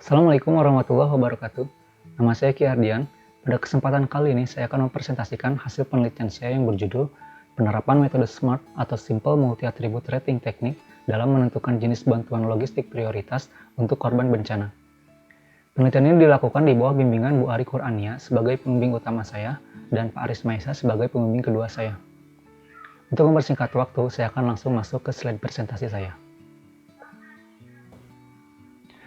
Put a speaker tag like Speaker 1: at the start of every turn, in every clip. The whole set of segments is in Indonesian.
Speaker 1: Assalamualaikum warahmatullahi wabarakatuh. Nama saya Ki Ardian. Pada kesempatan kali ini saya akan mempresentasikan hasil penelitian saya yang berjudul Penerapan Metode SMART atau Simple Multi-Attribute Rating Technique dalam menentukan jenis bantuan logistik prioritas untuk korban bencana. Penelitian ini dilakukan di bawah bimbingan Bu Ari Qurania sebagai pembimbing utama saya dan Pak Aris Maisa sebagai pembimbing kedua saya. Untuk mempersingkat waktu, saya akan langsung masuk ke slide presentasi saya.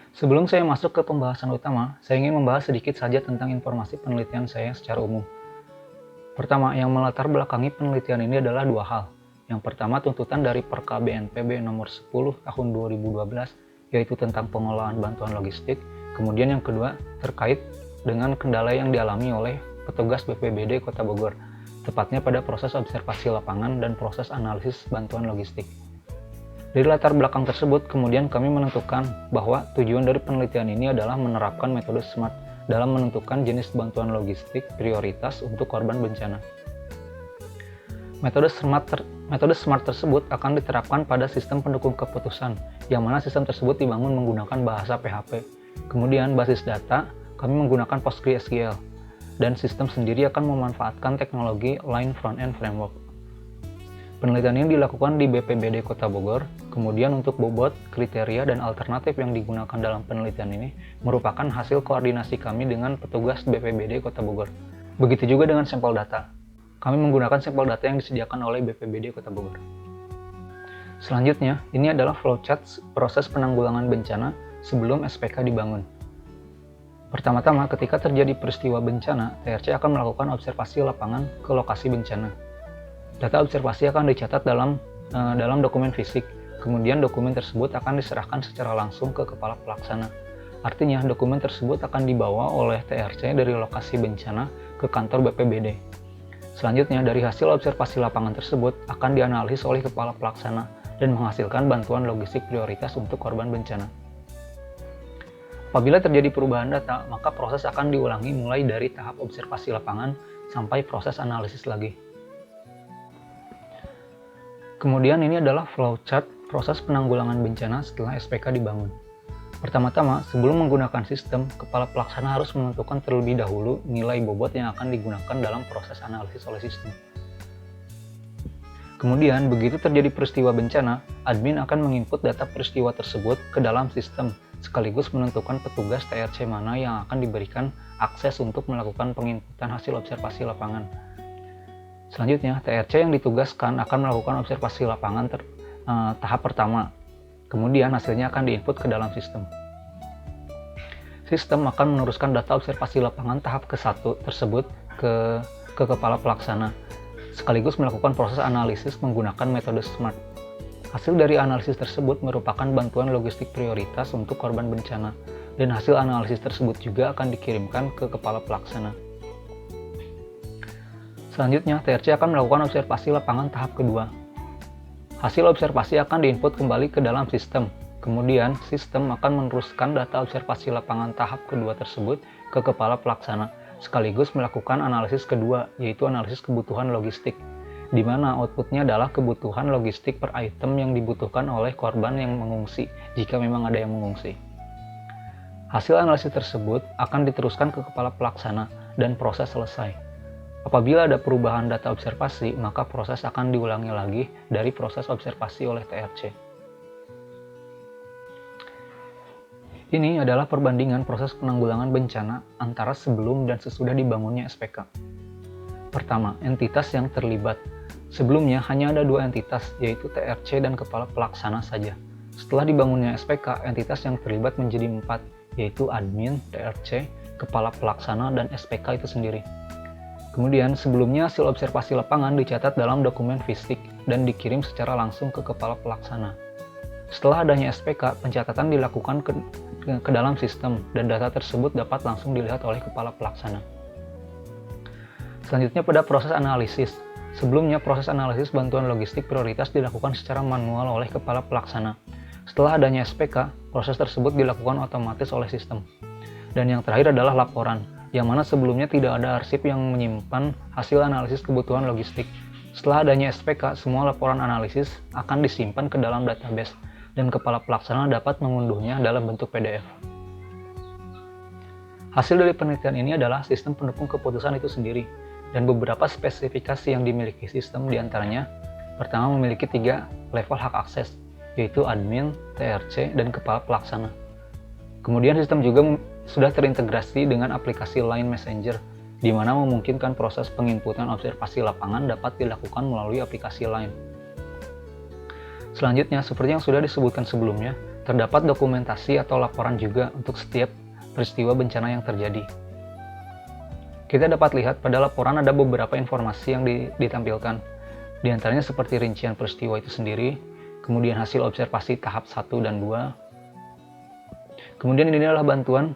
Speaker 1: Sebelum saya masuk ke pembahasan utama, saya ingin membahas sedikit saja tentang informasi penelitian saya secara umum. Pertama, yang melatar belakangi penelitian ini adalah dua hal. Yang pertama, tuntutan dari Perka BNPB nomor 10 tahun 2012, yaitu tentang pengelolaan bantuan logistik. Kemudian yang kedua, terkait dengan kendala yang dialami oleh petugas BPBD Kota Bogor, tepatnya pada proses observasi lapangan dan proses analisis bantuan logistik. Dari latar belakang tersebut, kemudian kami menentukan bahwa tujuan dari penelitian ini adalah menerapkan metode SMART dalam menentukan jenis bantuan logistik prioritas untuk korban bencana. Metode SMART tersebut akan diterapkan pada sistem pendukung keputusan, yang mana sistem tersebut dibangun menggunakan bahasa PHP. Kemudian basis data, kami menggunakan PostgreSQL, dan sistem sendiri akan memanfaatkan teknologi Line Frontend Framework. Penelitian ini dilakukan di BPBD Kota Bogor, kemudian untuk bobot, kriteria, dan alternatif yang digunakan dalam penelitian ini merupakan hasil koordinasi kami dengan petugas BPBD Kota Bogor. Begitu juga dengan sampel data. Kami menggunakan sampel data yang disediakan oleh BPBD Kota Bogor. Selanjutnya, ini adalah flowchart proses penanggulangan bencana sebelum SPK dibangun. Pertama-tama, ketika terjadi peristiwa bencana, TRC akan melakukan observasi lapangan ke lokasi bencana. Data observasi akan dicatat dalam dokumen fisik, kemudian dokumen tersebut akan diserahkan secara langsung ke kepala pelaksana. Artinya, dokumen tersebut akan dibawa oleh TRC dari lokasi bencana ke kantor BPBD. Selanjutnya, dari hasil observasi lapangan tersebut akan dianalisis oleh kepala pelaksana dan menghasilkan bantuan logistik prioritas untuk korban bencana. Apabila terjadi perubahan data, maka proses akan diulangi mulai dari tahap observasi lapangan sampai proses analisis lagi. Kemudian ini adalah flowchart proses penanggulangan bencana setelah SPK dibangun. Pertama-tama, sebelum menggunakan sistem, kepala pelaksana harus menentukan terlebih dahulu nilai bobot yang akan digunakan dalam proses analisis oleh sistem. Kemudian, begitu terjadi peristiwa bencana, admin akan menginput data peristiwa tersebut ke dalam sistem, sekaligus menentukan petugas TRC mana yang akan diberikan akses untuk melakukan penginputan hasil observasi lapangan. Selanjutnya, TRC yang ditugaskan akan melakukan observasi lapangan tahap pertama. Kemudian hasilnya akan diinput ke dalam sistem. Sistem akan meneruskan data observasi lapangan tahap ke-1 tersebut ke kepala pelaksana, sekaligus melakukan proses analisis menggunakan metode SMART. Hasil dari analisis tersebut merupakan bantuan logistik prioritas untuk korban bencana, dan hasil analisis tersebut juga akan dikirimkan ke kepala pelaksana. Selanjutnya, TRC akan melakukan observasi lapangan tahap kedua. Hasil observasi akan diinput kembali ke dalam sistem. Kemudian, sistem akan meneruskan data observasi lapangan tahap kedua tersebut ke kepala pelaksana, sekaligus melakukan analisis kedua, yaitu analisis kebutuhan logistik, di mana outputnya adalah kebutuhan logistik per item yang dibutuhkan oleh korban yang mengungsi, jika memang ada yang mengungsi. Hasil analisis tersebut akan diteruskan ke kepala pelaksana dan proses selesai. Apabila ada perubahan data observasi, maka proses akan diulangi lagi dari proses observasi oleh TRC. Ini adalah perbandingan proses penanggulangan bencana antara sebelum dan sesudah dibangunnya SPK. Pertama, entitas yang terlibat. Sebelumnya hanya ada dua entitas, yaitu TRC dan kepala pelaksana saja. Setelah dibangunnya SPK, entitas yang terlibat menjadi 4, yaitu admin, TRC, kepala pelaksana, dan SPK itu sendiri. Kemudian, sebelumnya hasil observasi lapangan dicatat dalam dokumen fisik dan dikirim secara langsung ke kepala pelaksana. Setelah adanya SPK, pencatatan dilakukan ke dalam sistem dan data tersebut dapat langsung dilihat oleh kepala pelaksana. Selanjutnya pada proses analisis. Sebelumnya proses analisis bantuan logistik prioritas dilakukan secara manual oleh kepala pelaksana. Setelah adanya SPK, proses tersebut dilakukan otomatis oleh sistem. Dan yang terakhir adalah laporan, yang mana sebelumnya tidak ada arsip yang menyimpan hasil analisis kebutuhan logistik. Setelah adanya SPK, semua laporan analisis akan disimpan ke dalam database, dan kepala pelaksana dapat mengunduhnya dalam bentuk PDF. Hasil dari penelitian ini adalah sistem pendukung keputusan itu sendiri, dan beberapa spesifikasi yang dimiliki sistem diantaranya, pertama memiliki 3 level hak akses, yaitu admin, TRC, dan kepala pelaksana. Kemudian sistem juga sudah terintegrasi dengan aplikasi Line Messenger, di mana memungkinkan proses penginputan observasi lapangan dapat dilakukan melalui aplikasi Line. Selanjutnya, seperti yang sudah disebutkan sebelumnya, terdapat dokumentasi atau laporan juga untuk setiap peristiwa bencana yang terjadi. Kita dapat lihat pada laporan ada beberapa informasi yang ditampilkan, di antaranya seperti rincian peristiwa itu sendiri, kemudian hasil observasi tahap 1 dan 2, kemudian ini adalah bantuan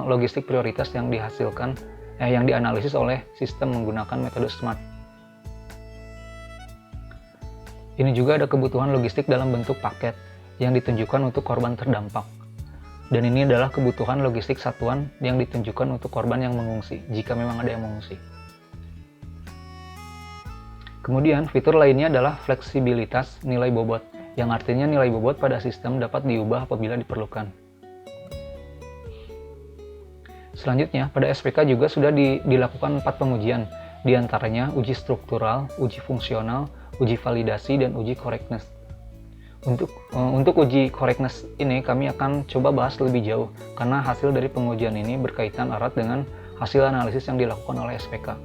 Speaker 1: logistik prioritas yang dihasilkan, yang dianalisis oleh sistem menggunakan metode SMART. Ini juga ada kebutuhan logistik dalam bentuk paket yang ditunjukkan untuk korban terdampak. Dan ini adalah kebutuhan logistik satuan yang ditunjukkan untuk korban yang mengungsi, jika memang ada yang mengungsi. Kemudian, fitur lainnya adalah fleksibilitas nilai bobot, yang artinya nilai bobot pada sistem dapat diubah apabila diperlukan. Selanjutnya, pada SPK juga sudah dilakukan 4 pengujian, diantaranya uji struktural, uji fungsional, uji validasi, dan uji correctness. Untuk uji correctness ini kami akan coba bahas lebih jauh, karena hasil dari pengujian ini berkaitan erat dengan hasil analisis yang dilakukan oleh SPK.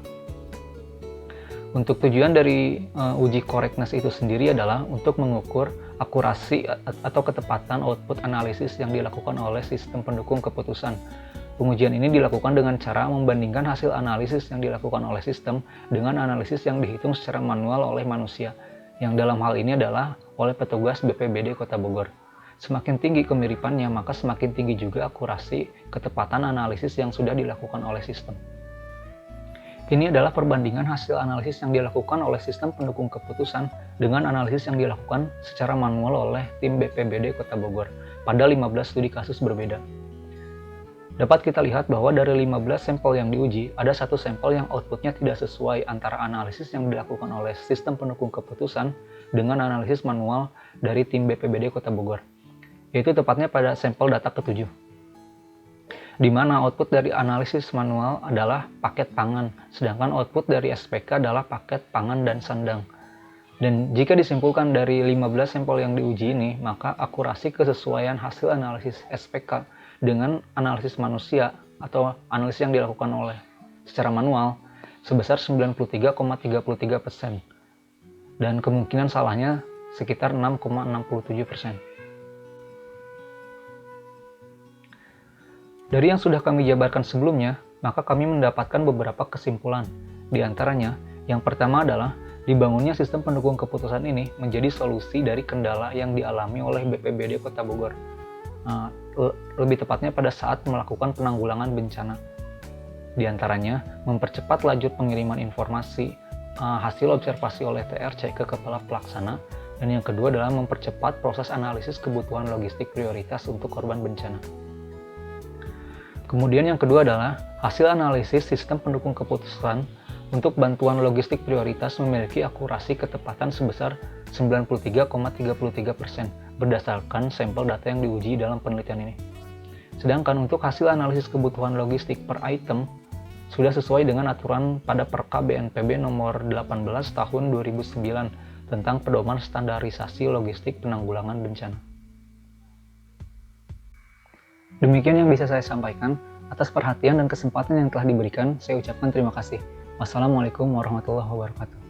Speaker 1: Untuk tujuan dari uji correctness itu sendiri adalah untuk mengukur akurasi atau ketepatan output analisis yang dilakukan oleh sistem pendukung keputusan. Pengujian ini dilakukan dengan cara membandingkan hasil analisis yang dilakukan oleh sistem dengan analisis yang dihitung secara manual oleh manusia, yang dalam hal ini adalah oleh petugas BPBD Kota Bogor. Semakin tinggi kemiripannya, maka semakin tinggi juga akurasi ketepatan analisis yang sudah dilakukan oleh sistem. Ini adalah perbandingan hasil analisis yang dilakukan oleh sistem pendukung keputusan dengan analisis yang dilakukan secara manual oleh tim BPBD Kota Bogor pada 15 studi kasus berbeda. Dapat kita lihat bahwa dari 15 sampel yang diuji, ada 1 sampel yang outputnya tidak sesuai antara analisis yang dilakukan oleh sistem pendukung keputusan dengan analisis manual dari tim BPBD Kota Bogor, yaitu tepatnya pada sampel data ke-7, di mana output dari analisis manual adalah paket pangan, sedangkan output dari SPK adalah paket pangan dan sandang. Dan jika disimpulkan dari 15 sampel yang diuji ini, maka akurasi kesesuaian hasil analisis SPK dengan analisis manusia atau analisis yang dilakukan oleh secara manual sebesar 93,33%, dan kemungkinan salahnya sekitar 6,67%. Dari yang sudah kami jabarkan sebelumnya, maka kami mendapatkan beberapa kesimpulan. Di antaranya, yang pertama adalah dibangunnya sistem pendukung keputusan ini menjadi solusi dari kendala yang dialami oleh BPBD Kota Bogor. Lebih tepatnya pada saat melakukan penanggulangan bencana. Di antaranya, mempercepat lajur pengiriman informasi hasil observasi oleh TRC ke kepala pelaksana, dan yang kedua adalah mempercepat proses analisis kebutuhan logistik prioritas untuk korban bencana. Kemudian yang kedua adalah hasil analisis sistem pendukung keputusan untuk bantuan logistik prioritas memiliki akurasi ketepatan sebesar 93,33% berdasarkan sampel data yang diuji dalam penelitian ini. Sedangkan untuk hasil analisis kebutuhan logistik per item sudah sesuai dengan aturan pada Perka BNPB nomor 18 tahun 2009 tentang pedoman standarisasi logistik penanggulangan bencana. Demikian yang bisa saya sampaikan. Atas perhatian dan kesempatan yang telah diberikan, saya ucapkan terima kasih. Wassalamualaikum warahmatullahi wabarakatuh.